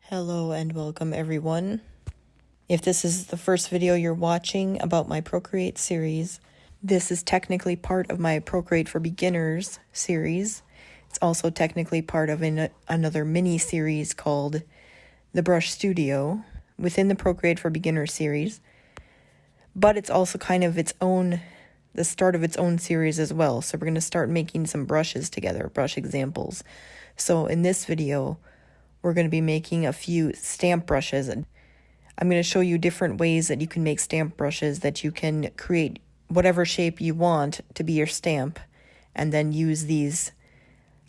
Hello and welcome everyone. If this is the first video you're watching about my Procreate series, this is technically part of my Procreate for Beginners series. It's also technically part of another mini series called the Brush Studio within the Procreate for Beginners series, but it's also kind of the start of its own series as well. So we're going to start making some brushes together, brush examples. So in this video, we're going to be making a few stamp brushes. I'm going to show you different ways that you can make stamp brushes, that you can create whatever shape you want to be your stamp, and then use these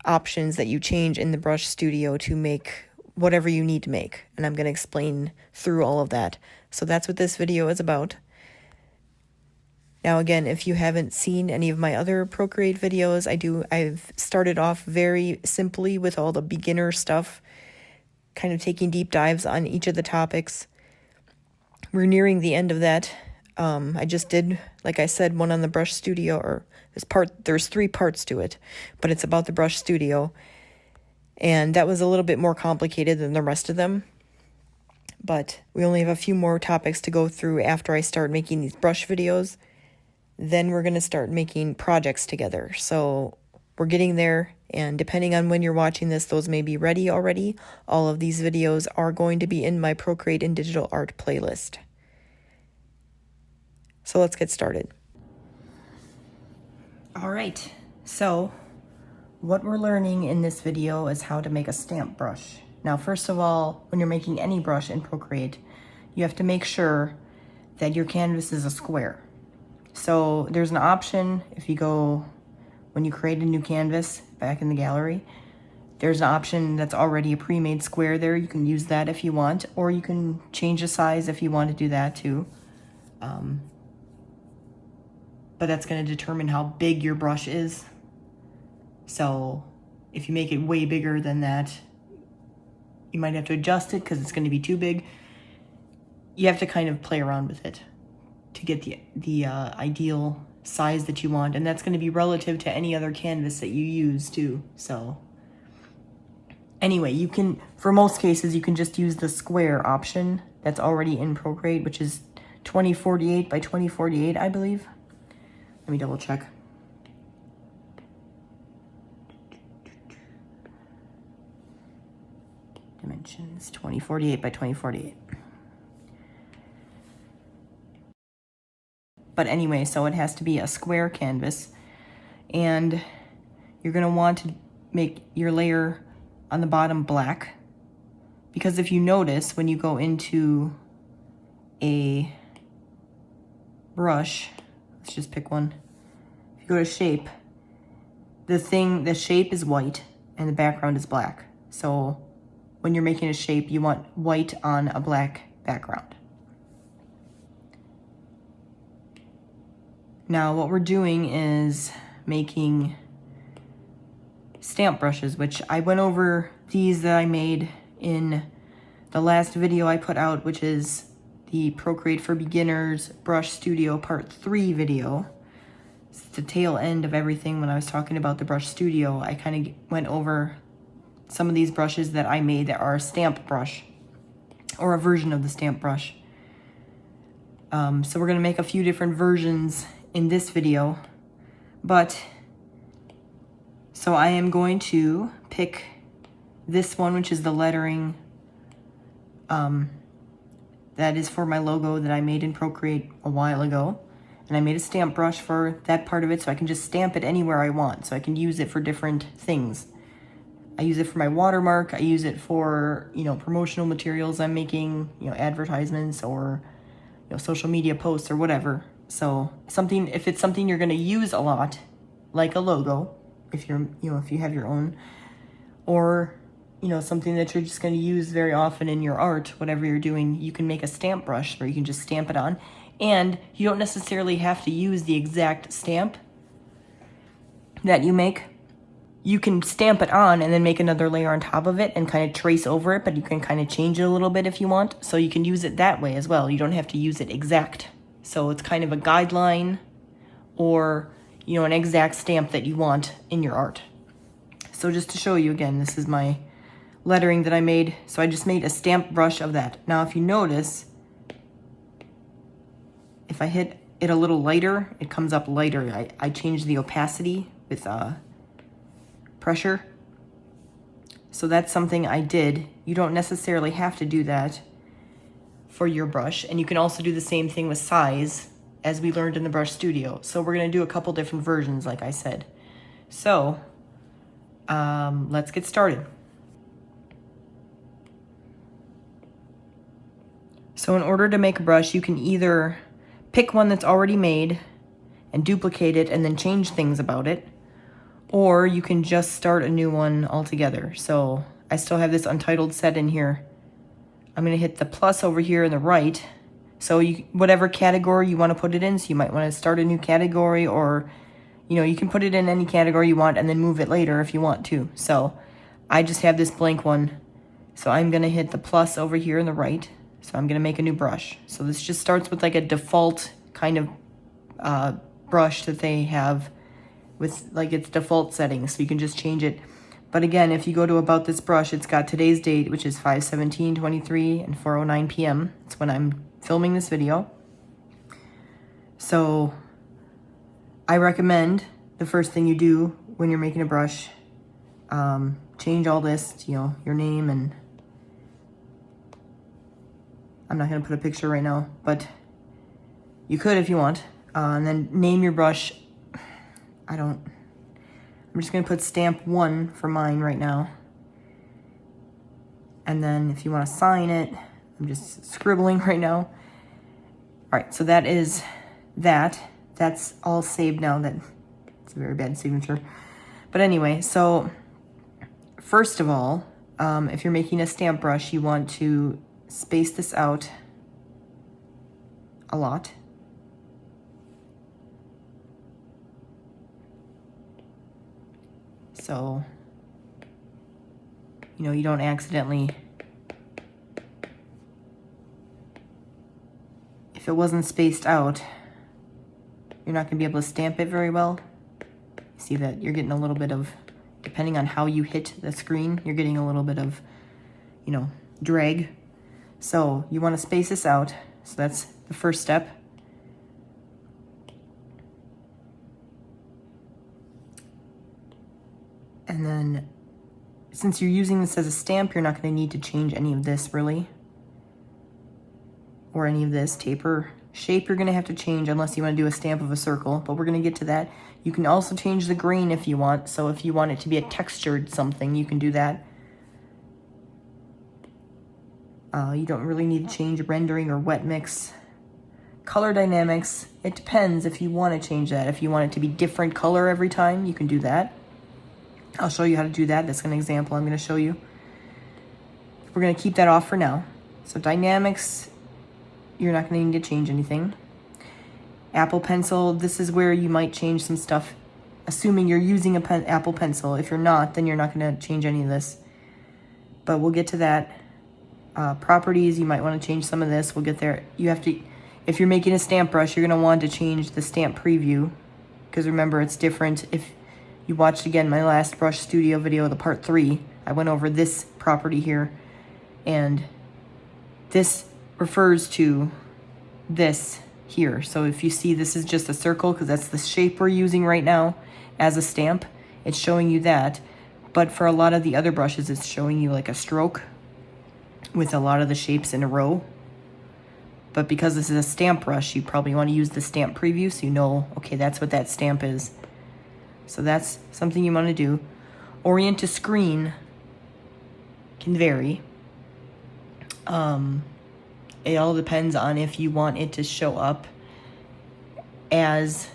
options that you change in the Brush Studio to make whatever you need to make. And I'm going to explain through all of that. So that's what this video is about. Now again, if you haven't seen any of my other Procreate videos, I've started off very simply with all the beginner stuff, kind of taking deep dives on each of the topics. We're nearing the end of that. I just did, like I said, one on the Brush Studio, or there's 3 parts to it, but it's about the Brush Studio. And that was a little bit more complicated than the rest of them. But we only have a few more topics to go through after I start making these brush videos. Then we're going to start making projects together. So we're getting there, and depending on when you're watching this, those may be ready already. All of these videos are going to be in my Procreate in Digital Art playlist. So let's get started. All right, so what we're learning in this video is how to make a stamp brush. Now, first of all, when you're making any brush in Procreate, you have to make sure that your canvas is a square. So there's an option if you go, when you create a new canvas back in the gallery, there's an option that's already a pre-made square there. You can use that if you want, or you can change the size if you want to do that too. But that's going to determine how big your brush is. So if you make it way bigger than that, you might have to adjust it because it's going to be too big. You have to kind of play around with it to get the ideal size that you want, and that's going to be relative to any other canvas that you use too. So anyway, you can, for most cases, you can just use the square option that's already in Procreate, which is 2048 by 2048, I believe. Let me double check. Dimensions 2048 by 2048. But anyway, so it has to be a square canvas, and you're going to want to make your layer on the bottom black, because if you notice, when you go into a brush, let's just pick one. If you go to shape, the shape is white and the background is black. So when you're making a shape, you want white on a black background. Now what we're doing is making stamp brushes, which I went over these that I made in the last video I put out, which is the Procreate for Beginners Brush Studio Part 3 video. It's the tail end of everything. When I was talking about the Brush Studio, I kind of went over some of these brushes that I made that are a stamp brush, or a version of the stamp brush. So we're going to make a few different versions in this video, but so I am going to pick this one, which is the lettering that is for my logo that I made in Procreate a while ago, and I made a stamp brush for that part of it, so I can just stamp it anywhere I want, so I can use it for different things. I use it for my watermark, I use it for, promotional materials I'm making, advertisements, or social media posts or whatever. So if it's something you're going to use a lot, like a logo, if if you have your own, or something that you're just going to use very often in your art, whatever you're doing, you can make a stamp brush where you can just stamp it on, and you don't necessarily have to use the exact stamp that you make. You can stamp it on and then make another layer on top of it and kind of trace over it, but you can kind of change it a little bit if you want. So you can use it that way as well. You don't have to use it exact. So it's kind of a guideline, or, an exact stamp that you want in your art. So just to show you again, this is my lettering that I made. So I just made a stamp brush of that. Now, if you notice, if I hit it a little lighter, it comes up lighter. I changed the opacity with pressure. So that's something I did. You don't necessarily have to do that for your brush. And you can also do the same thing with size, as we learned in the Brush Studio. So we're gonna do a couple different versions, like I said. So let's get started. So in order to make a brush, you can either pick one that's already made and duplicate it and then change things about it, or you can just start a new one altogether. So I still have this untitled set in here. I'm gonna hit the plus over here in the right. So whatever category you wanna put it in, so you might wanna start a new category, or you can put it in any category you want and then move it later if you want to. So I just have this blank one. So I'm gonna hit the plus over here in the right. So I'm gonna make a new brush. So this just starts with like a default kind of brush that they have with like its default settings. So you can just change it. But again, if you go to about this brush, it's got today's date, which is 5/17/23 and 4:09 p.m. It's when I'm filming this video. So I recommend the first thing you do when you're making a brush, change all this to, your name, and I'm not gonna put a picture right now, but you could if you want, and then name your brush. I'm just gonna put stamp 1 for mine right now. And then if you wanna sign it, I'm just scribbling right now. All right, so that is that. That's all saved now. It's a very bad signature. But anyway, so first of all, if you're making a stamp brush, you want to space this out a lot. So, you don't accidentally, if it wasn't spaced out, you're not gonna be able to stamp it very well. See that you're getting a little bit of, depending on how you hit the screen, you're getting a little bit of, drag. So you wanna space this out. So that's the first step. And then, since you're using this as a stamp, you're not going to need to change any of this, really. Or any of this taper. Shape you're going to have to change unless you want to do a stamp of a circle, but we're going to get to that. You can also change the grain if you want. So if you want it to be a textured something, you can do that. You don't really need to change rendering or wet mix. Color dynamics, it depends if you want to change that. If you want it to be different color every time, you can do that. I'll show you how to do that. That's an example I'm going to show you. We're going to keep that off for now. So dynamics, you're not going to need to change anything. Apple Pencil, this is where you might change some stuff, assuming you're using Apple Pencil. If you're not, then you're not going to change any of this. But we'll get to that. Properties, you might want to change some of this. We'll get there. You have to, if you're making a stamp brush, you're going to want to change the stamp preview, because remember, it's different. If you watched again my last Brush Studio video, the part 3, I went over this property here, and this refers to this here. So if you see this is just a circle, because that's the shape we're using right now as a stamp, it's showing you that. But for a lot of the other brushes, it's showing you like a stroke with a lot of the shapes in a row. But because this is a stamp brush, you probably want to use the stamp preview so you know, okay, that's what that stamp is. So that's something you want to do. Orient to screen can vary. It all depends on if you want it to show up as,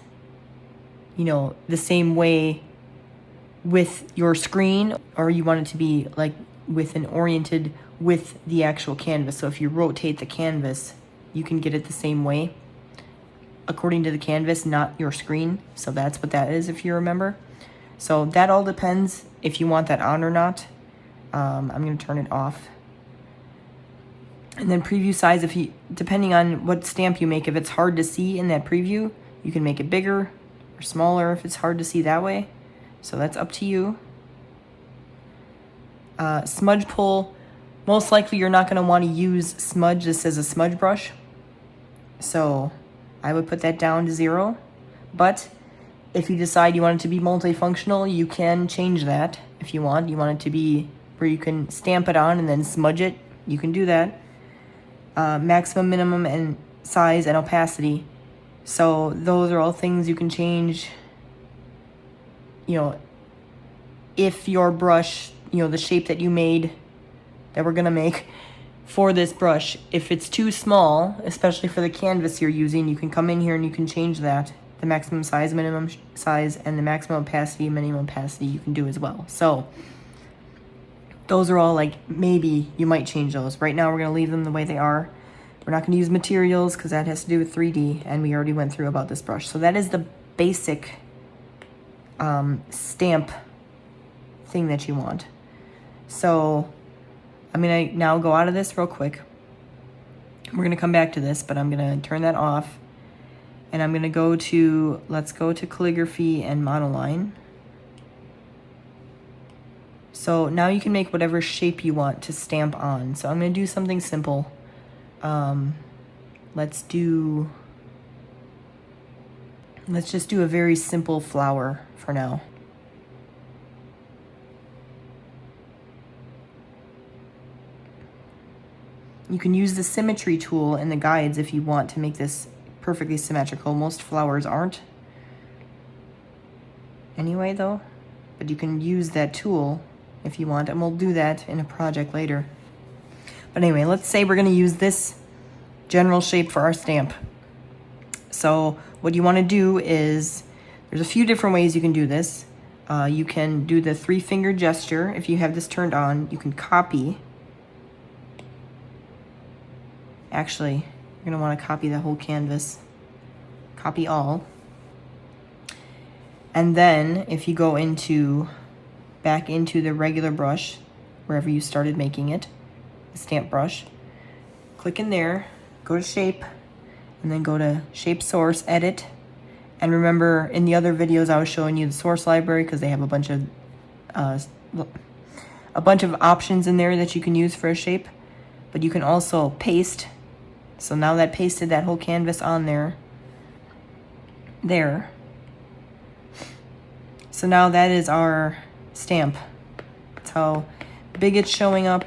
the same way with your screen, or you want it to be like with an oriented with the actual canvas. So if you rotate the canvas, you can get it the same way according to the canvas, not your screen. So that's what that is, if you remember. So that all depends if you want that on or not. I'm going to turn it off. And then preview size, depending on what stamp you make, if it's hard to see in that preview, you can make it bigger or smaller if it's hard to see that way. So that's up to you. Smudge pull, most likely you're not going to want to use smudge. This is a smudge brush, so I would put that down to 0. But if you decide you want it to be multifunctional, you can change that if you want. You want it to be where you can stamp it on and then smudge it. You can do that. Maximum, minimum, and size and opacity. So those are all things you can change. You know, if your brush, you know, the shape that you made, that we're gonna make for this brush, if it's too small, especially for the canvas you're using, you can come in here and you can change that. The maximum size, minimum size, and the maximum opacity, minimum opacity you can do as well. So those are all like, maybe you might change those. Right now we're gonna leave them the way they are. We're not gonna use materials because that has to do with 3D, and we already went through about this brush. So that is the basic stamp thing that you want. So I'm gonna now go out of this real quick. We're gonna come back to this, but I'm gonna turn that off, and I'm gonna go to, let's go to calligraphy and monoline. So now you can make whatever shape you want to stamp on. So I'm gonna do something simple. Let's just do a very simple flower for now. You can use the symmetry tool in the guides if you want to make this perfectly symmetrical. Most flowers aren't anyway though, but you can use that tool if you want, and we'll do that in a project later. But anyway, let's say we're gonna use this general shape for our stamp. So what you wanna do is, there's a few different ways you can do this. You can do the 3-finger gesture. If you have this turned on, you can copy. Actually, you're gonna wanna copy the whole canvas. Copy all. And then if you go back into the regular brush, wherever you started making it, the stamp brush, click in there, go to shape, and then go to shape source, edit. And remember, in the other videos I was showing you the source library because they have a bunch of options in there that you can use for a shape. But you can also paste. So now that pasted that whole canvas on there. So now that is our stamp. That's how big it's showing up.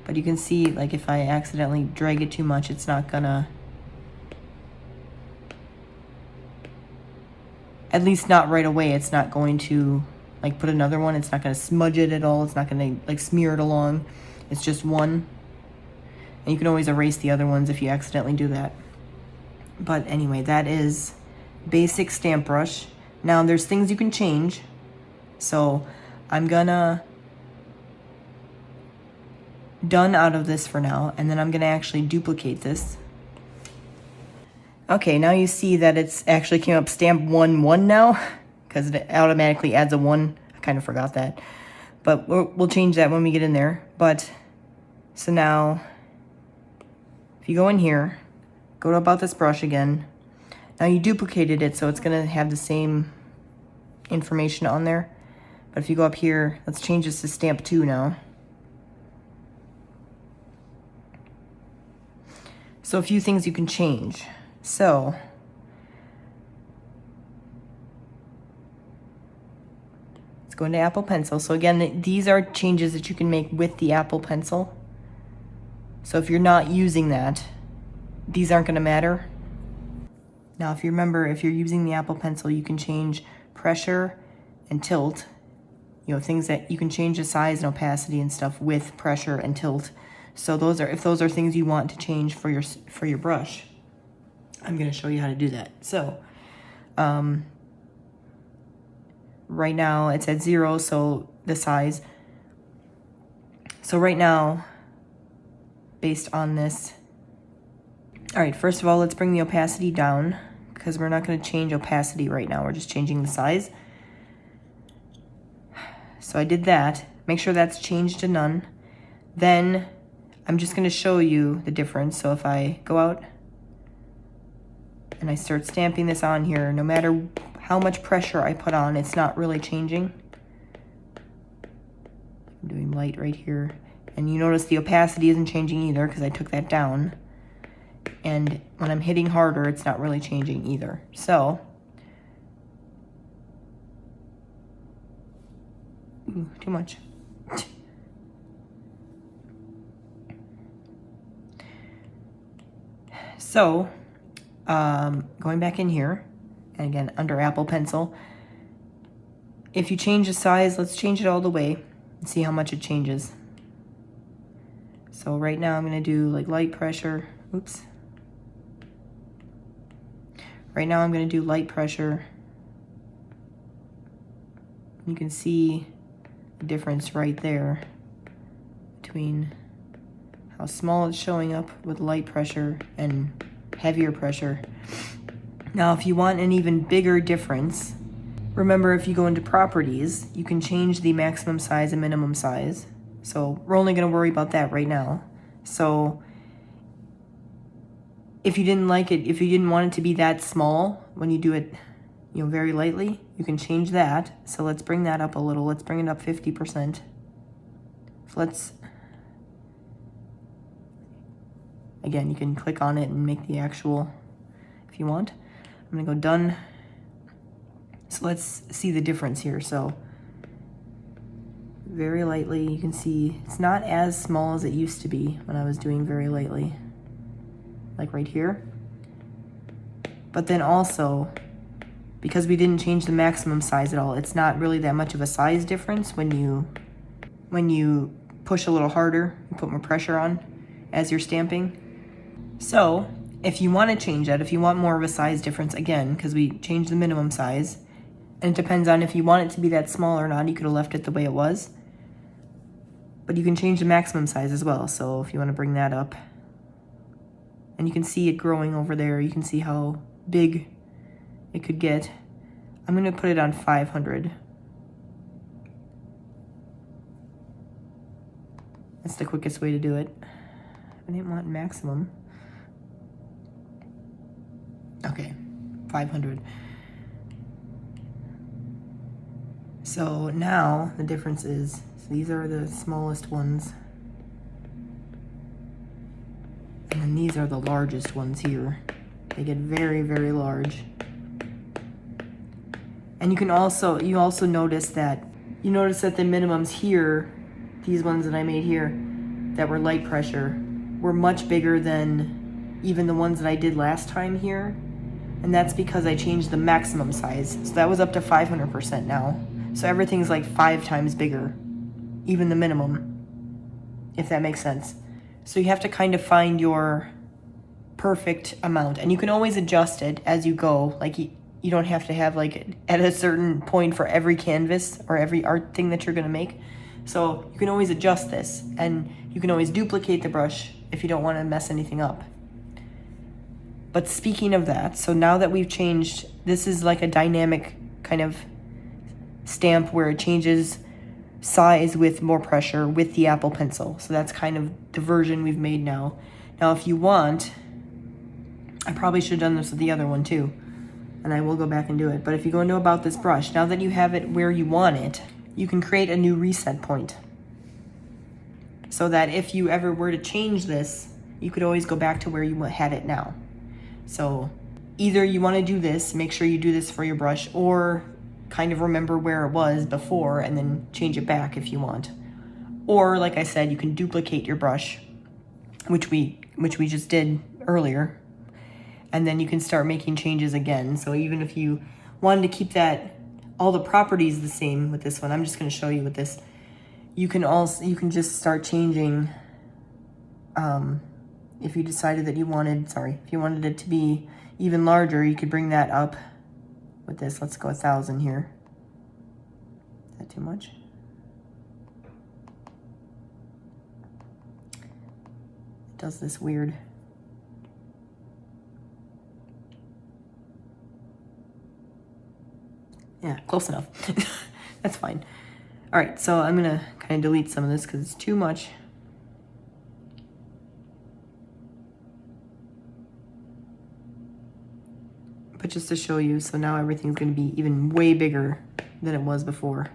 But you can see, like, if I accidentally drag it too much, it's not gonna, at least not right away, it's not going to, like, put another one. It's not gonna smudge it at all. It's not gonna, like, smear it along. It's just one. And you can always erase the other ones if you accidentally do that. But anyway, that is basic stamp brush. Now there's things you can change. So I'm gonna done out of this for now, and then I'm gonna actually duplicate this. Okay, now you see that it's actually came up stamp 1 now, because it automatically adds a 1. I kind of forgot that. But we'll change that when we get in there. But so now, if you go in here, go to about this brush again. Now you duplicated it, so it's gonna have the same information on there. But if you go up here, let's change this to stamp 2 now. So a few things you can change. So let's go into Apple Pencil. So again, these are changes that you can make with the Apple Pencil. So if you're not using that, these aren't gonna matter. Now, if you remember, if you're using the Apple Pencil, you can change pressure and tilt. You know, things that you can change the size and opacity and stuff with pressure and tilt. So those are, if those are things you want to change for your brush, I'm gonna show you how to do that. So, right now it's at 0, so the size. So right now, based on this, all right, first of all, let's bring the opacity down because we're not gonna change opacity right now. We're just changing the size. So I did that. Make sure that's changed to none. Then I'm just gonna show you the difference. So if I go out and I start stamping this on here, no matter how much pressure I put on, it's not really changing. I'm doing light right here. And you notice the opacity isn't changing either because I took that down. And when I'm hitting harder, it's not really changing either. So, ooh, too much. So, going back in here, and again, under Apple Pencil, if you change the size, let's change it all the way and see how much it changes. So right now I'm gonna do like light pressure, oops. Right now I'm gonna do light pressure. You can see the difference right there between how small it's showing up with light pressure and heavier pressure. Now, if you want an even bigger difference, remember if you go into properties, you can change the maximum size and minimum size. So we're only gonna worry about that right now. So if you didn't like it, if you didn't want it to be that small when you do it, you know, very lightly, you can change that. So let's bring that up a little. Let's bring it up 50%. So again, you can click on it and make the actual, if you want. I'm gonna go done. So let's see the difference here. So very lightly, you can see it's not as small as it used to be when I was doing very lightly, like right here. But then also, because we didn't change the maximum size at all, it's not really that much of a size difference when you push a little harder, you put more pressure on as you're stamping. So if you want to change that, if you want more of a size difference, again, because we changed the minimum size, and it depends on if you want it to be that small or not, you could have left it the way it was. But you can change the maximum size as well. So if you want to bring that up, and you can see it growing over there, you can see how big it could get. I'm going to put it on 500. That's the quickest way to do it. I didn't want maximum. Okay, 500. So now the difference is, so these are the smallest ones. And then these are the largest ones here. They get very, very large. And you also notice that, the minimums here, these ones that I made here, that were light pressure, were much bigger than even the ones that I did last time here. And that's because I changed the maximum size. So that was up to 500% now. So everything's like 5 times bigger, even the minimum, if that makes sense. So you have to kind of find your perfect amount, and you can always adjust it as you go. Like you don't have to have like at a certain point for every canvas or every art thing that you're gonna make. So you can always adjust this, and you can always duplicate the brush if you don't want to mess anything up. But speaking of that, so now that we've changed, this is like a dynamic kind of stamp where it changes size with more pressure with the Apple Pencil. So that's kind of the version we've made now. Now if you want, I probably should have done this with the other one too, and I will go back and do it. But if you go into About This Brush, now that you have it where you want it, you can create a new reset point. So that if you ever were to change this, you could always go back to where you had it now. So either you want to do this, make sure you do this for your brush, or kind of remember where it was before and then change it back if you want. Or like I said, you can duplicate your brush, which we just did earlier, and then you can start making changes again. So even if you wanted to keep all the properties the same with this one, I'm just going to show you with this. You can just start changing. If you decided that you wanted it to be even larger, you could bring that up with this. Let's go 1,000 here. Is that too much? It does this weird. Yeah, close enough. That's fine. All right, so I'm gonna kind of delete some of this because it's too much. Just to show you, so now everything's going to be even way bigger than it was before.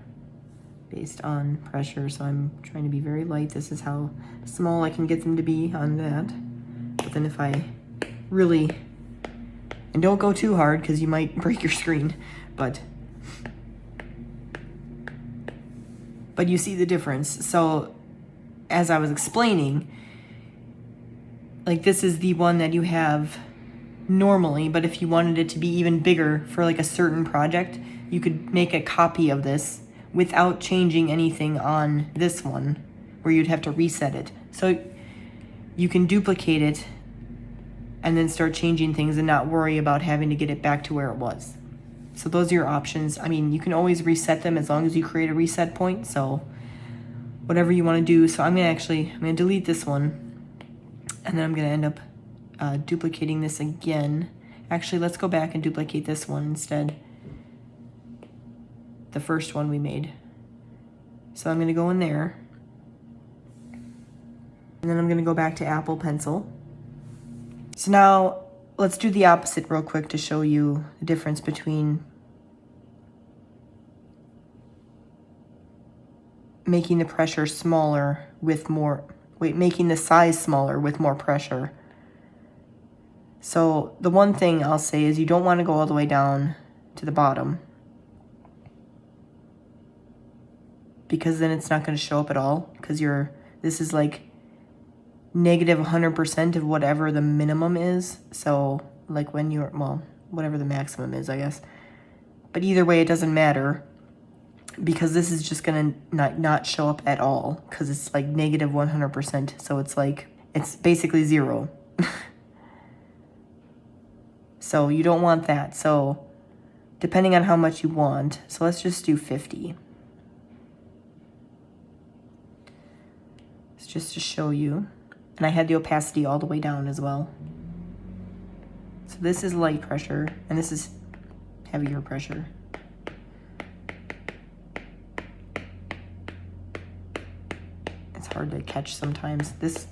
based on pressure. So I'm trying to be very light. This is how small I can get them to be on that. But then if I really, and don't go too hard because you might break your screen, but you see the difference. So as I was explaining, like this is the one that you have normally, but if you wanted it to be even bigger for like a certain project, you could make a copy of this without changing anything on this one, where you'd have to reset it. So you can duplicate it and then start changing things and not worry about having to get it back to where it was. So those are your options. I mean, you can always reset them as long as you create a reset point. So whatever you want to do. So I'm gonna delete this one, and then I'm gonna end up duplicating this again. Actually, let's go back and duplicate this one instead. The first one we made. So I'm gonna go in there, and then I'm gonna go back to Apple Pencil. So now let's do the opposite real quick to show you the difference between making the pressure smaller with more, making the size smaller with more pressure. So the one thing I'll say is you don't want to go all the way down to the bottom, because then it's not going to show up at all, because this is like negative 100% of whatever the minimum is. So like when you're, well, whatever the maximum is, I guess. But either way, it doesn't matter, because this is just gonna not show up at all, because it's like negative 100%. So it's like, it's basically zero. So you don't want that. So depending on how much you want, so let's just do 50. It's just to show you. And I had the opacity all the way down as well. So this is light pressure, and this is heavier pressure. It's hard to catch sometimes. This,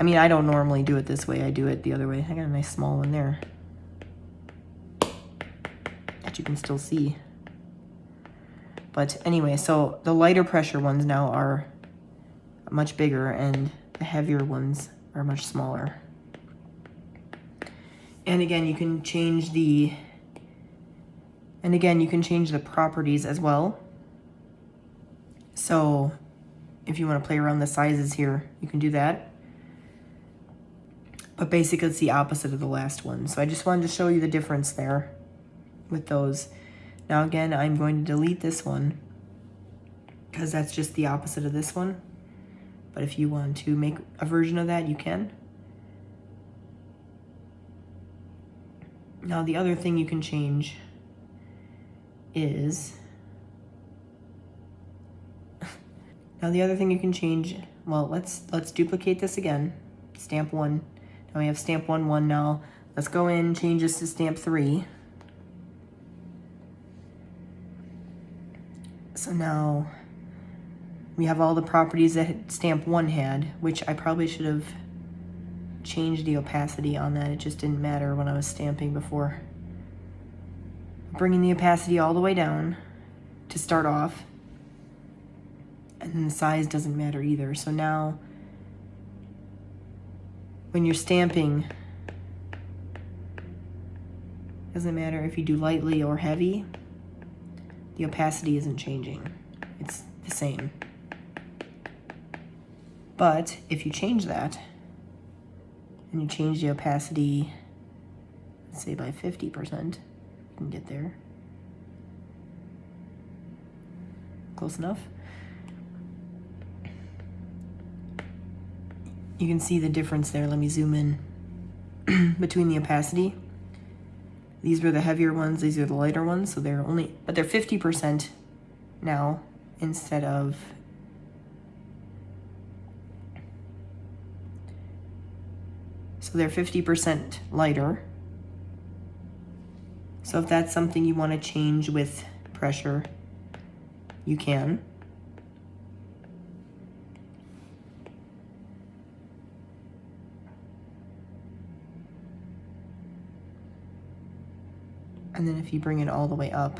I mean, I don't normally do it this way. I do it the other way. I got a nice small one there that you can still see. But anyway, so the lighter pressure ones now are much bigger, and the heavier ones are much smaller. And again, you can change the properties as well. So if you want to play around the sizes here, you can do that. But basically it's the opposite of the last one. So I just wanted to show you the difference there with those. Now again, I'm going to delete this one, because that's just the opposite of this one. But if you want to make a version of that, you can. Now the other thing you can change is, well, let's duplicate this again. Stamp 1. Now we have stamp 1, 1 now. Let's go in, change this to stamp 3. So now we have all the properties that stamp 1 had, which I probably should have changed the opacity on that. It just didn't matter when I was stamping before. Bringing the opacity all the way down to start off. And then the size doesn't matter either. So now when you're stamping, doesn't matter if you do lightly or heavy, the opacity isn't changing. It's the same. But if you change that, and you change the opacity, let's say by 50%, you can get there. Close enough. You can see the difference there. Let me zoom in between the opacity. These were the heavier ones, these are the lighter ones, so they're 50% now instead of they're 50% lighter. So if that's something you want to change with pressure, you can. And then if you bring it all the way up,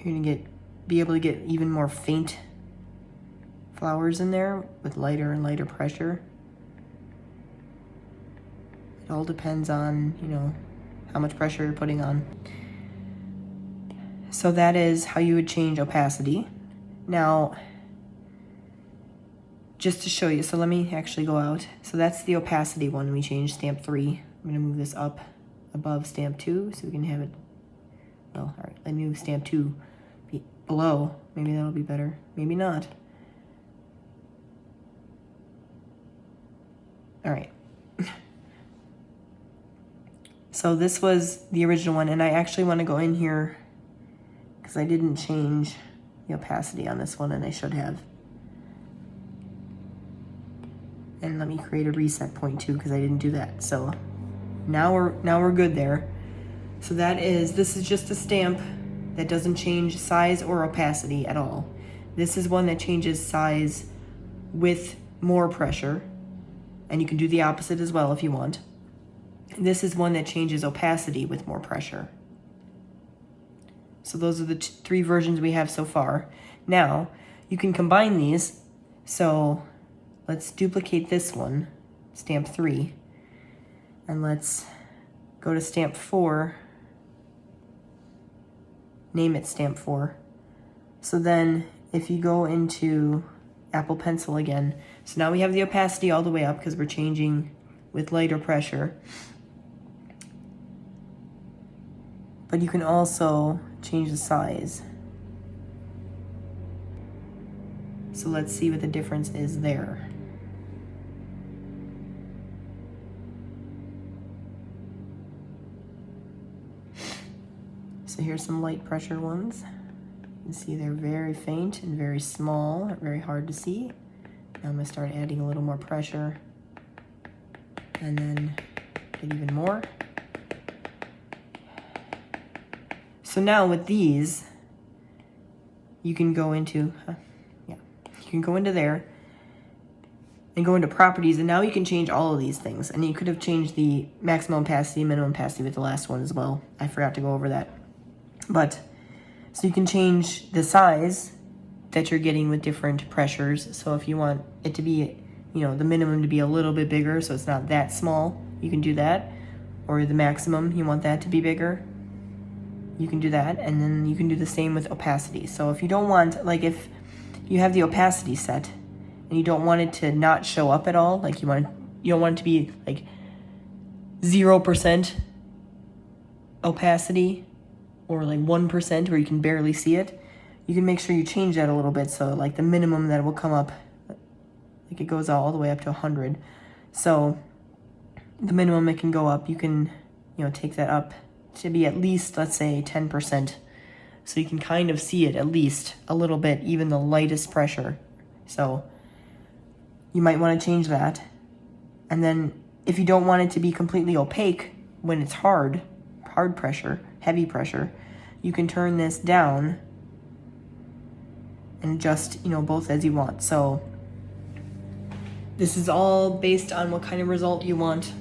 you're gonna be able to get even more faint flowers in there with lighter and lighter pressure. It all depends on, you know, how much pressure you're putting on. So that is how you would change opacity. Now, just to show you, so let me actually go out. So that's the opacity one. We changed stamp 3. I'm gonna move this up above stamp 2 so we can have it, well, all right, let me move stamp 2 below. Maybe that'll be better, maybe not. All right. So this was the original one, and I actually want to go in here because I didn't change the opacity on this one, and I should have. And let me create a reset point too, because I didn't do that. So now we're good there. So this is just a stamp that doesn't change size or opacity at all. This is one that changes size with more pressure, and you can do the opposite as well if you want. This is one that changes opacity with more pressure. So those are the 3 versions we have so far. Now, you can combine these. So let's duplicate this one, stamp 3, and let's go to stamp 4, name it stamp 4. So then if you go into Apple Pencil again, so now we have the opacity all the way up because we're changing with lighter pressure. But you can also change the size. So let's see what the difference is there. So here's some light pressure ones. You can see they're very faint and very small, very hard to see. Now I'm gonna start adding a little more pressure and then get even more. So now with these, you can go into, you can go into there and go into properties, and now you can change all of these things. And you could have changed the maximum opacity, minimum opacity with the last one as well. I forgot to go over that. But, so you can change the size that you're getting with different pressures. So if you want it to be, you know, the minimum to be a little bit bigger so it's not that small, you can do that. Or the maximum, you want that to be bigger, you can do that. And then you can do the same with opacity. So if you don't want, like if you have the opacity set and you don't want it to not show up at all, like you don't want it to be like 0% opacity or like 1% where you can barely see it, you can make sure you change that a little bit. So like the minimum that will come up, like it goes all the way up to 100. So the minimum it can go up, you can, you know, take that up to be at least, let's say 10%. So you can kind of see it at least a little bit, even the lightest pressure. So you might want to change that. And then if you don't want it to be completely opaque when it's hard pressure, heavy pressure, you can turn this down and adjust, you know, both as you want. So this is all based on what kind of result you want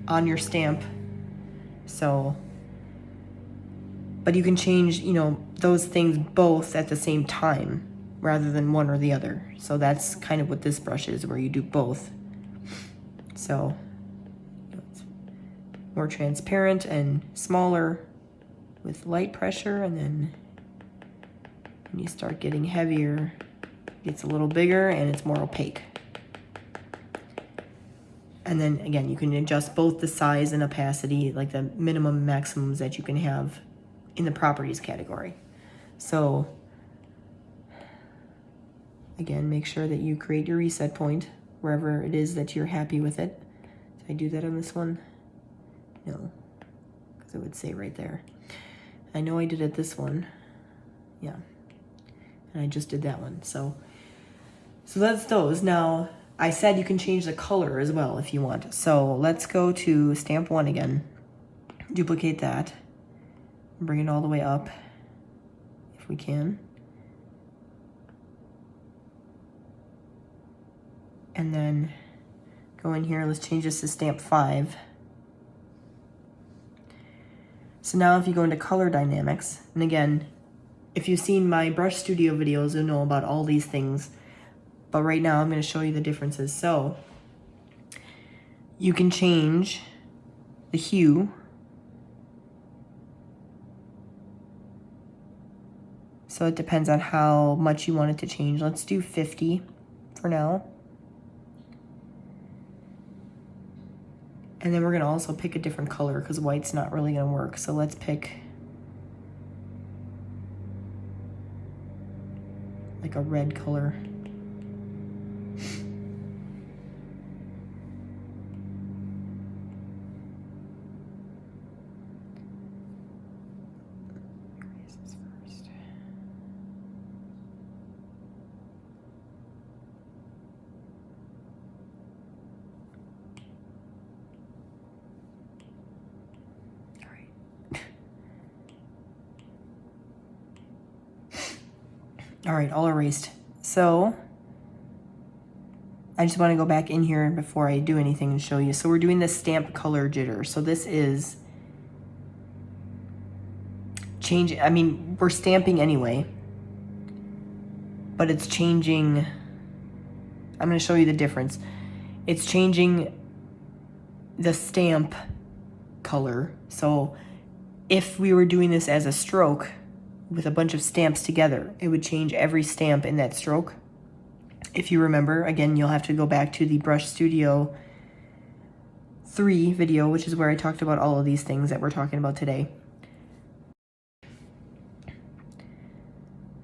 on your stamp. So, but you can change, you know, those things both at the same time rather than one or the other. So that's kind of what this brush is, where you do both. So it's more transparent and smaller with light pressure, and then when you start getting heavier, it gets a little bigger and it's more opaque. And then again, you can adjust both the size and opacity, like the minimum maximums that you can have in the properties category. So again, make sure that you create your reset point wherever it is that you're happy with it. Did I do that on this one? No, because it would say right there. I know I did it this one. Yeah. And I just did that one. So that's those. Now, I said you can change the color as well if you want. So let's go to stamp 1 again. Duplicate that. Bring it all the way up if we can. And then go in here, let's change this to stamp 5. So now if you go into color dynamics, and again, if you've seen my brush studio videos, you'll know about all these things. But right now I'm going to show you the differences. So you can change the hue. So it depends on how much you want it to change. Let's do 50 for now. And then we're gonna also pick a different color because white's not really gonna work. So let's pick like a red color. All right, all erased. So I just want to go back in here before I do anything and show you. So we're doing the stamp color jitter. So this is change. I mean, we're stamping anyway, but it's changing. I'm going to show you the difference. It's changing the stamp color. So if we were doing this as a stroke with a bunch of stamps together, it would change every stamp in that stroke. If you remember, again, you'll have to go back to the Brush Studio 3 video, which is where I talked about all of these things that we're talking about today.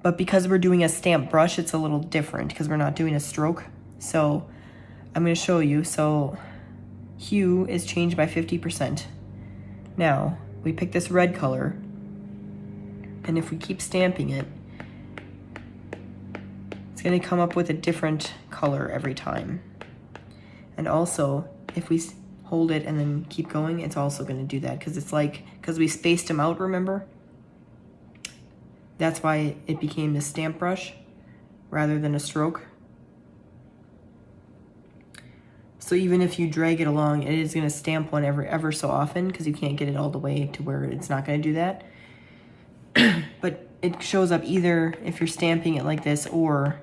But because we're doing a stamp brush, it's a little different because we're not doing a stroke. So I'm going to show you. So hue is changed by 50%. Now, we pick this red color, and if we keep stamping it, it's going to come up with a different color every time. And also, if we hold it and then keep going, it's also going to do that because it's like, because we spaced them out, remember? That's why it became a stamp brush rather than a stroke. So even if you drag it along, it is going to stamp one ever so often because you can't get it all the way to where it's not going to do that. But it shows up either if you're stamping it like this or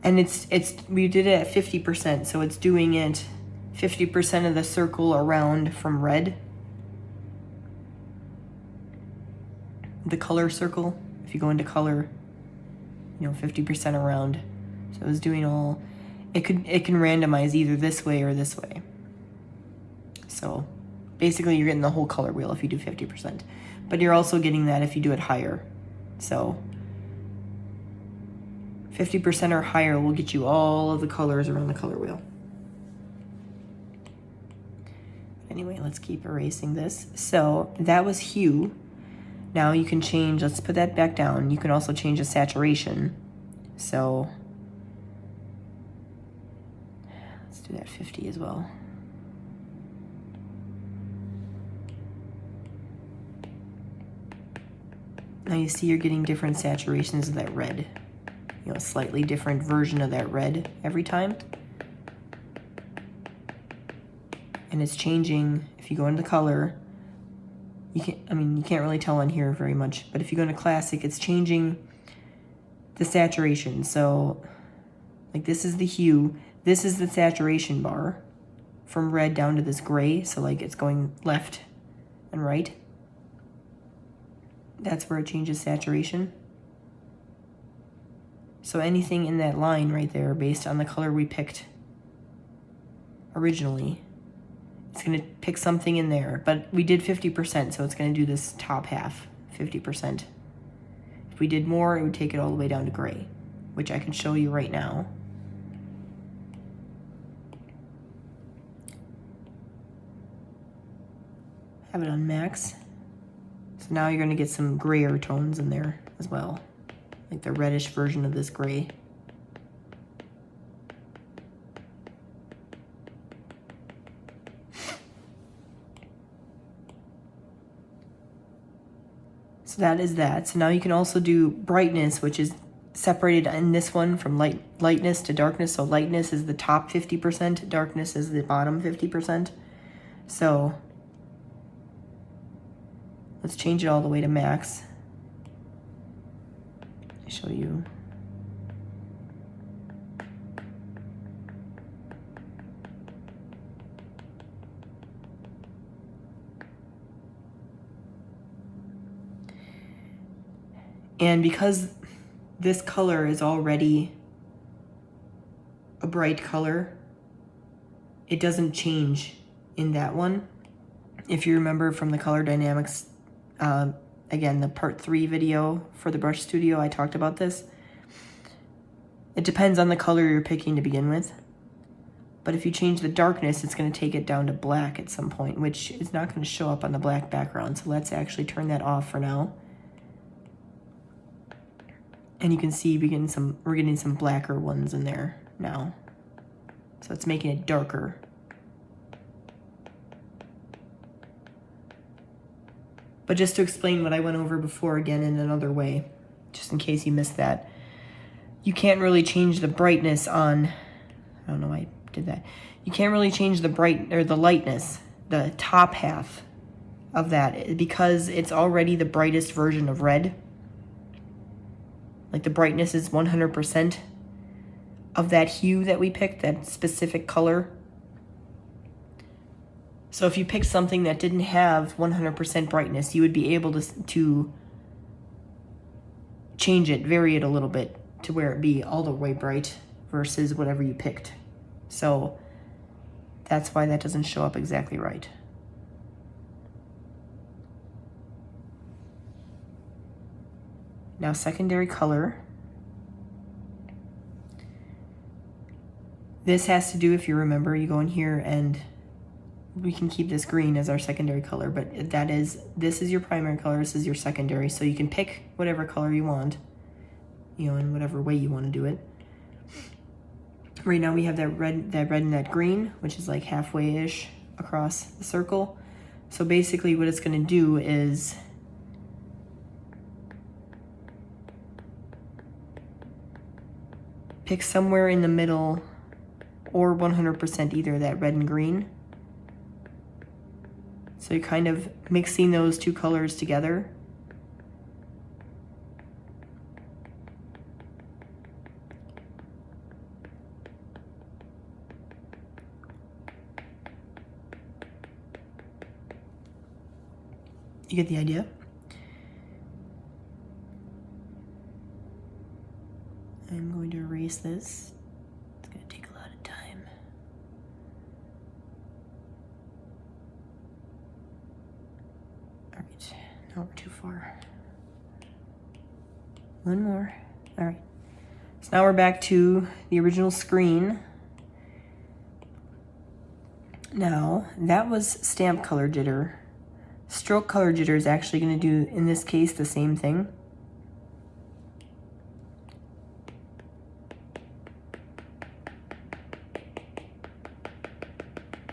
and we did it at 50%, so it's doing it 50% of the circle around from red. The color circle, if you go into color, 50% around. So it's doing all, it can randomize either this way or this way. So basically you're getting the whole color wheel if you do 50%, but you're also getting that if you do it higher. So 50% or higher will get you all of the colors around the color wheel. Anyway, let's keep erasing this. So that was hue. Now you can change, let's put that back down. You can also change the saturation. So let's do that 50 as well. Now you see you're getting different saturations of that red. A slightly different version of that red every time. And it's changing, if you go into color, you can't really tell on here very much, but if you go into classic, it's changing the saturation. So like this is the hue, this is the saturation bar from red down to this gray. So like it's going left and right. That's where it changes saturation. So anything in that line right there, based on the color we picked originally, it's going to pick something in there. But we did 50%, so it's going to do this top half, 50%. If we did more, it would take it all the way down to gray, which I can show you right now. Have it on max. So now you're going to get some grayer tones in there as well. Like the reddish version of this gray. So that is that. So now you can also do brightness, which is separated in this one from lightness to darkness. So lightness is the top 50%, darkness is the bottom 50%. So let's change it all the way to max. I'll show you. And because this color is already a bright color, it doesn't change in that one. If you remember from the color dynamics, again, the part 3 video for the Brush Studio, I talked about this. It depends on the color you're picking to begin with. But if you change the darkness, it's going to take it down to black at some point, which is not going to show up on the black background. So let's actually turn that off for now. And you can see we're getting some blacker ones in there now. So it's making it darker. But just to explain what I went over before again in another way, just in case you missed that, you can't really change the brightness on, I don't know why I did that. You can't really change the the lightness, the top half of that, because it's already the brightest version of red. Like the brightness is 100% of that hue that we picked, that specific color. So if you picked something that didn't have 100% brightness, you would be able to change it, vary it a little bit to where it be all the way bright versus whatever you picked. So that's why that doesn't show up exactly right. Now secondary color. This has to do, if you remember, you go in here and we can keep this green as our secondary color, but this is your primary color, this is your secondary. So you can pick whatever color you want, you know, in whatever way you want to do it. Right now we have that red and that green, which is like halfway-ish across the circle. So basically what it's going to do is pick somewhere in the middle or 100% either that red and green. So you're kind of mixing those two colors together. You get the idea? I'm going to erase this. It's going to take a lot of time. All right, now we're too far. One more. All right. So now we're back to the original screen. Now, that was stamp color jitter. Stroke color jitter is actually going to do, in this case, the same thing.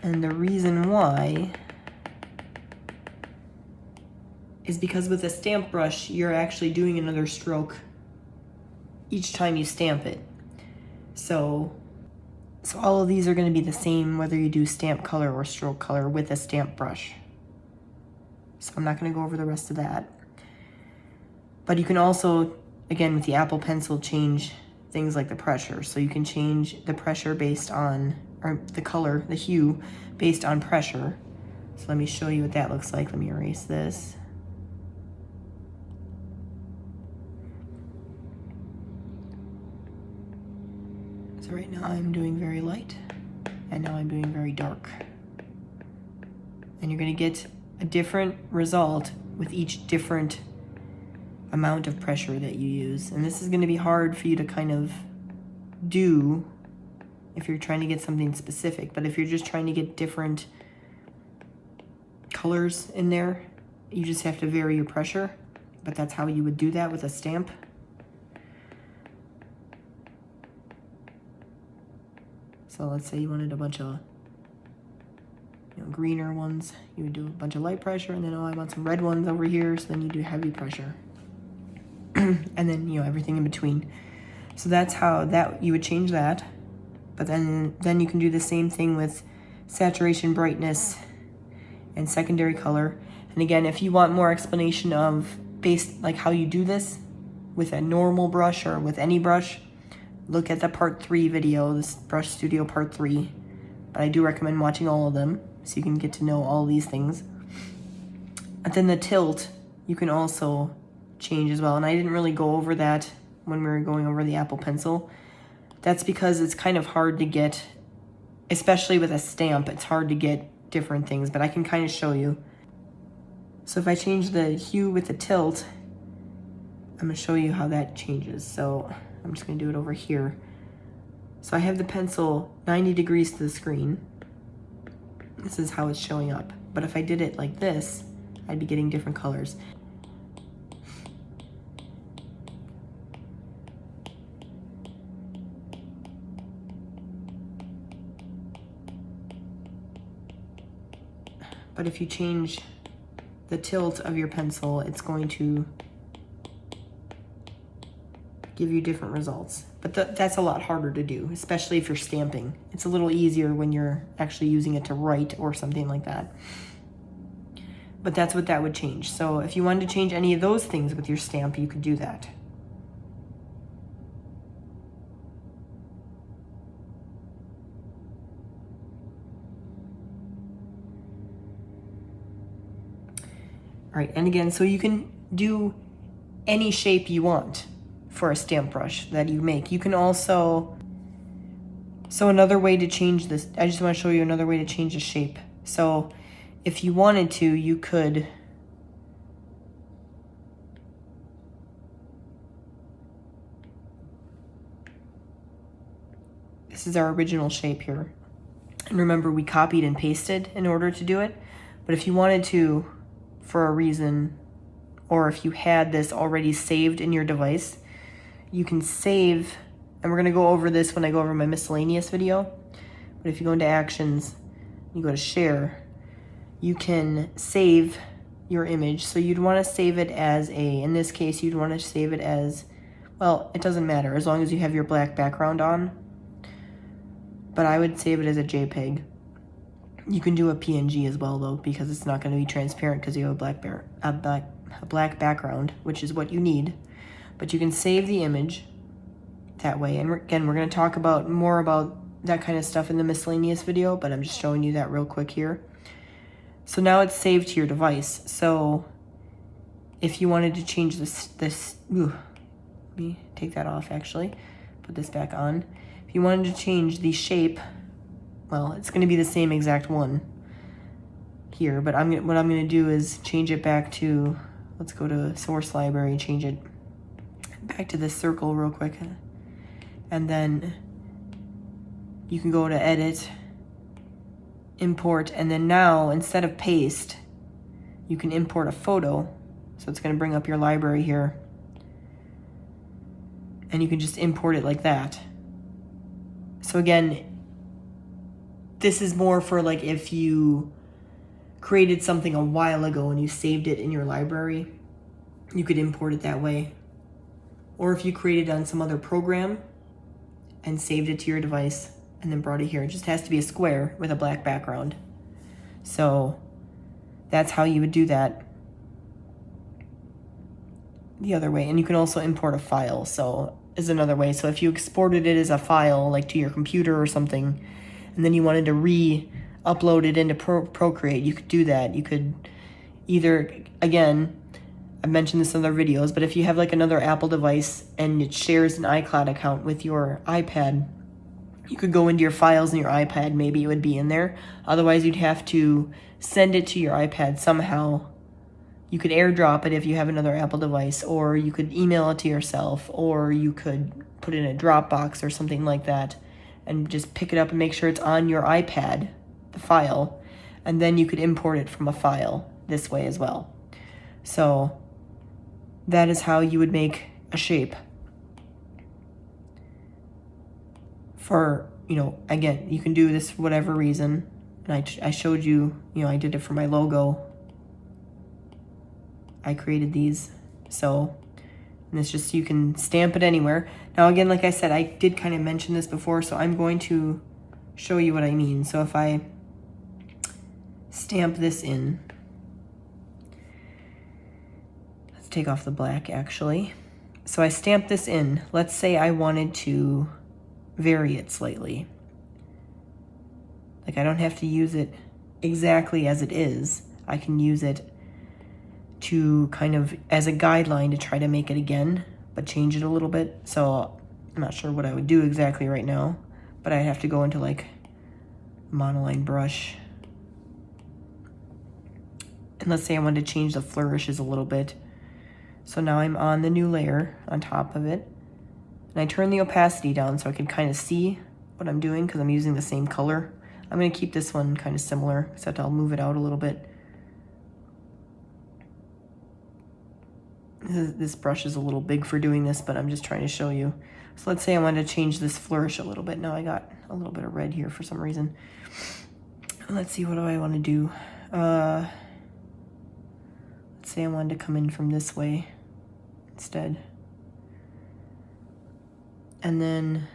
And the reason why is because with a stamp brush, you're actually doing another stroke each time you stamp it. So all of these are going to be the same whether you do stamp color or stroke color with a stamp brush. So I'm not going to go over the rest of that. But you can also, again, with the Apple Pencil, change things like the pressure. So you can change the pressure based on, or the color, the hue, based on pressure. So let me show you what that looks like. Let me erase this. So right now I'm doing very light, and now I'm doing very dark. And you're going to get a different result with each different amount of pressure that you use. And this is going to be hard for you to kind of do if you're trying to get something specific. But if you're just trying to get different colors in there, you just have to vary your pressure. But that's how you would do that with a stamp. So let's say you wanted a bunch of greener ones, you would do a bunch of light pressure, and then, oh, I want some red ones over here, so then you do heavy pressure. And then, everything in between. So that's how that you would change that. But then you can do the same thing with saturation, brightness, and secondary color. And again, if you want more explanation of like how you do this with a normal brush or with any brush, look at the part 3 video, this Brush Studio part 3. But I do recommend watching all of them so you can get to know all these things. And then the tilt, you can also change as well. And I didn't really go over that when we were going over the Apple Pencil. That's because it's kind of hard to get, especially with a stamp, it's hard to get different things, but I can kind of show you. So if I change the hue with the tilt, I'm going to show you how that changes. So I'm just going to do it over here. So I have the pencil 90 degrees to the screen. This is how it's showing up. But if I did it like this, I'd be getting different colors. But if you change the tilt of your pencil, it's going to give you different results. But that's a lot harder to do, especially if you're stamping. It's a little easier when you're actually using it to write or something like that. But that's what that would change. So if you wanted to change any of those things with your stamp, you could do that. All right, and again, so you can do any shape you want for a stamp brush that you make. You can also, so another way to change this, I just want to show you another way to change the shape. So if you wanted to, you could this is our original shape here. And remember, we copied and pasted in order to do it. But if you wanted to, for a reason, or if you had this already saved in your device, you can save, and we're going to go over this when I go over my miscellaneous video. But if you go into Actions, you go to Share, you can save your image. So you'd want to save it as in this case, you'd want to save it as, well, it doesn't matter as long as you have your black background on. But I would save it as a JPEG. You can do a PNG as well though, because it's not going to be transparent because you have a black background, which is what you need. But you can save the image that way. And again, we're going to talk about more about that kind of stuff in the miscellaneous video, but I'm just showing you that real quick here. So now it's saved to your device. So if you wanted to change let me take that off actually, put this back on. If you wanted to change the shape, well, it's going to be the same exact one here, but what I'm going to do is change it back to, let's go to source library, change it back to this circle real quick. And then you can go to edit, import, and then now instead of paste, you can import a photo. So it's going to bring up your library here. And you can just import it like that. So again, this is more for like if you created something a while ago and you saved it in your library, you could import it that way. Or if you created on some other program and saved it to your device and then brought it here. It just has to be a square with a black background. So that's how you would do that the other way. And you can also import a file, so is another way. So if you exported it as a file, like to your computer or something, and then you wanted to re-upload it into Procreate, you could do that. You could either, again, I mentioned this in other videos, but if you have like another Apple device and it shares an iCloud account with your iPad, you could go into your files in your iPad, maybe it would be in there. Otherwise, you'd have to send it to your iPad somehow. You could AirDrop it if you have another Apple device, or you could email it to yourself, or you could put it in a Dropbox or something like that and just pick it up and make sure it's on your iPad, the file, and then you could import it from a file this way as well. So that is how you would make a shape. For, again, you can do this for whatever reason. And I showed you, I did it for my logo. I created these. So, and it's just, you can stamp it anywhere. Now again, like I said, I did kind of mention this before, so I'm going to show you what I mean. So if I stamp this in, let's take off the black actually. So I stamp this in. Let's say I wanted to vary it slightly. Like I don't have to use it exactly as it is. I can use it to kind of as a guideline to try to make it again, but change it a little bit. So I'm not sure what I would do exactly right now, but I'd have to go into like monoline brush. And let's say I wanted to change the flourishes a little bit. So now I'm on the new layer on top of it. And I turn the opacity down so I can kind of see what I'm doing because I'm using the same color. I'm going to keep this one kind of similar, except I'll move it out a little bit. This brush is a little big for doing this, but I'm just trying to show you. So let's say I wanted to change this flourish a little bit. Now I got a little bit of red here for some reason. Let's see, what do I want to do? Let's say I wanted to come in from this way instead. And then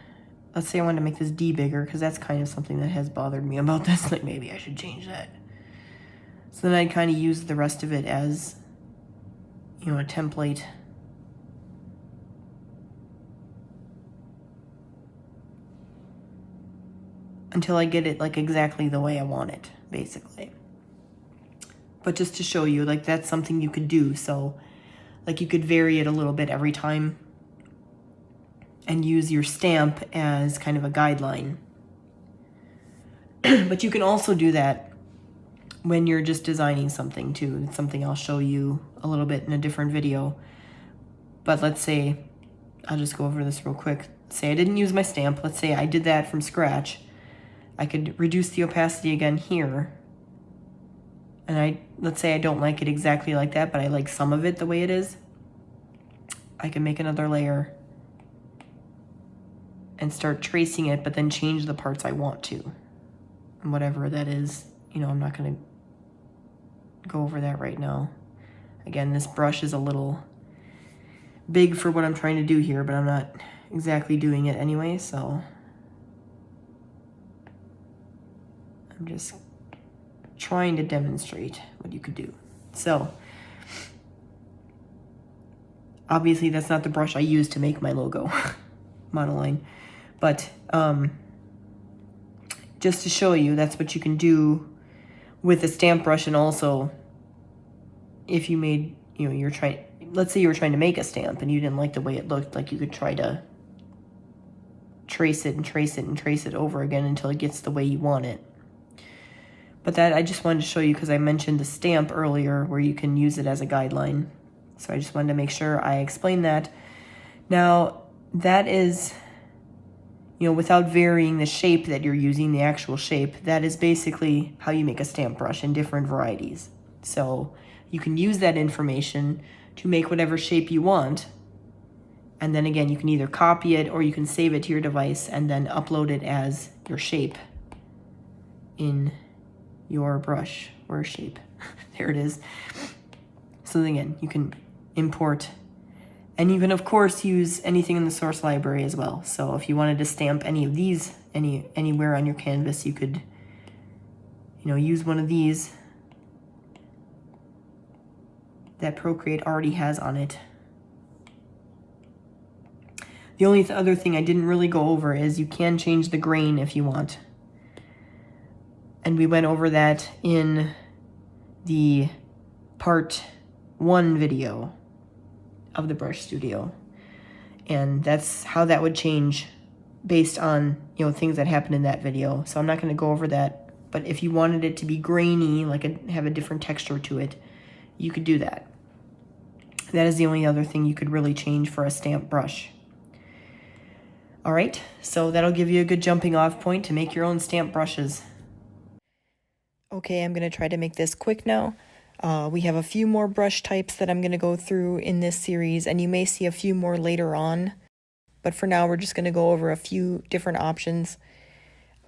let's say I wanted to make this D bigger because that's kind of something that has bothered me about this. Like maybe I should change that. So then I'd kind of use the rest of it as, you know, a template. Until I get it like exactly the way I want it, basically. But just to show you, like that's something you could do. So like you could vary it a little bit every time and use your stamp as kind of a guideline. But you can also do that when you're just designing something too. It's something I'll show you a little bit in a different video. But let's say, I'll just go over this real quick. Say I didn't use my stamp. Let's say I did that from scratch. I could reduce the opacity again here. And let's say I don't like it exactly like that, but I like some of it the way it is. I can make another layer and start tracing it, but then change the parts I want to. And whatever that is, you know, I'm not gonna go over that right now. Again, this brush is a little big for what I'm trying to do here, but I'm not exactly doing it anyway, so I'm just trying to demonstrate what you could do. So obviously that's not the brush I use to make my logo, monoline, but just to show you, that's what you can do with a stamp brush. And also if you made, you know, let's say you were trying to make a stamp and you didn't like the way it looked, like you could try to trace it and trace it and trace it over again until it gets the way you want it. But that I just wanted to show you because I mentioned the stamp earlier where you can use it as a guideline. So I just wanted to make sure I explained that. Now that is, you know, without varying the shape that you're using, the actual shape, that is basically how you make a stamp brush in different varieties. So you can use that information to make whatever shape you want. And then again, you can either copy it or you can save it to your device and then upload it as your shape in your brush or shape. There it is. So again, you can import, and you can of course use anything in the source library as well. So if you wanted to stamp any of these anywhere on your canvas, you could, you know, use one of these that Procreate already has on it. The only other thing I didn't really go over is you can change the grain if you want. And we went over that in the part 1 video of the Brush Studio. And that's how that would change based on, you know, things that happened in that video. So I'm not going to go over that. But if you wanted it to be grainy, like have a different texture to it, you could do that. That is the only other thing you could really change for a stamp brush. All right, so that'll give you a good jumping off point to make your own stamp brushes. Okay, I'm going to try to make this quick now. We have a few more brush types that I'm going to go through in this series, and you may see a few more later on. But for now, we're just going to go over a few different options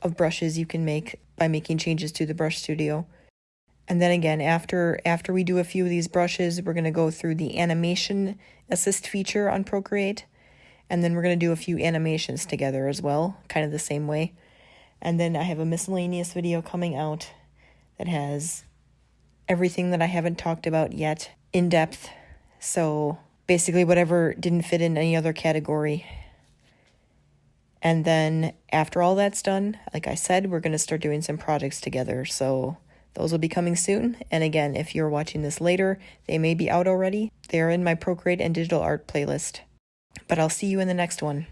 of brushes you can make by making changes to the Brush Studio. And then again, after we do a few of these brushes, we're going to go through the animation assist feature on Procreate. And then we're going to do a few animations together as well, kind of the same way. And then I have a miscellaneous video coming out that has everything that I haven't talked about yet in depth. So basically whatever didn't fit in any other category. And then after all that's done, like I said, we're going to start doing some projects together. So those will be coming soon. And again, if you're watching this later, they may be out already. They are in my Procreate and digital art playlist. But I'll see you in the next one.